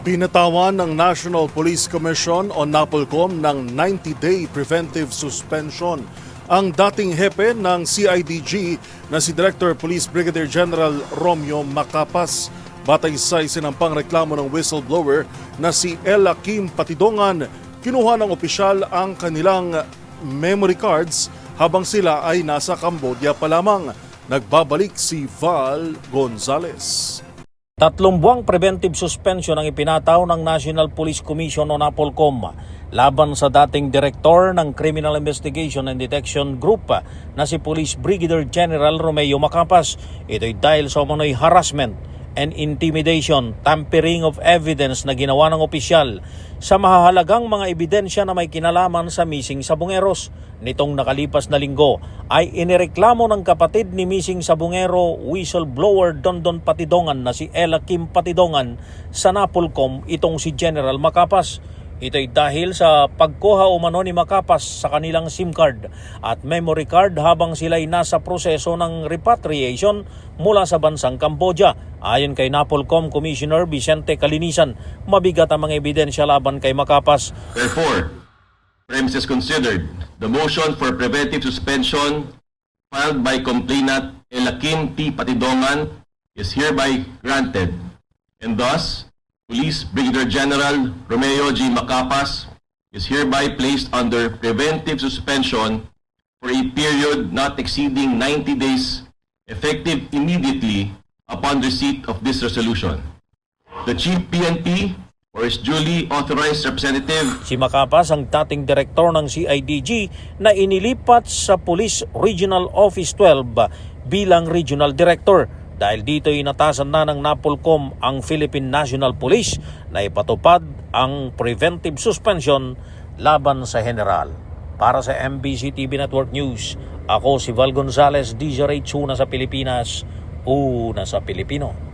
Binatawan ng National Police Commission o NAPOLCOM ng 90-day preventive suspension ang dating hepe ng CIDG na si Director Police Brigadier General Romeo Macapas. Batay sa isinampang reklamo ng whistleblower na si Ella Kim Patidongan, kinuha ng opisyal ang kanilang memory cards habang sila ay nasa Cambodia pa lamang. Nagbabalik si Val Gonzales. 3 buwang preventive suspension ang ipinataw ng National Police Commission o NAPOLCOM laban sa dating direktor ng Criminal Investigation and Detection Group na si Police Brigadier General Romeo Macapas. Ito'y dahil sa umano'y harassment and intimidation, tampering of evidence na ginawa ng opisyal sa mahahalagang mga ebidensya na may kinalaman sa missing Sabongeros. Nitong nakalipas na linggo ay inireklamo ng kapatid ni missing Sabongero whistleblower Dondon Patidongan na si Ella Kim Patidongan sa NAPOLCOM itong si General Macapas. Ito'y dahil sa pagkuha umano ni Macapas sa kanilang SIM card at memory card habang sila'y nasa proseso ng repatriation mula sa bansang Cambodia. Ayon kay NAPOLCOM Commissioner Vicente Calinisan, mabigat ang mga ebidensya laban kay Macapas. Therefore, premises considered, the motion for preventive suspension filed by complainant Ella Kim T. Patidongan is hereby granted, and thus, Police Brigadier General Romeo G. Macapas is hereby placed under preventive suspension for a period not exceeding 90 days, effective immediately upon receipt of this resolution. The Chief PNP or his duly authorized representative. Si Macapas ang dating direktor ng CIDG na inilipat sa Police Regional Office 12 bilang Regional Director. Dahil dito inatasan na ng NAPOLCOM ang Philippine National Police na ipatupad ang preventive suspension laban sa general. Para sa MBC TV Network News, ako si Val Gonzales, DJ Ray Tsuna sa Pilipinas, una sa Pilipino.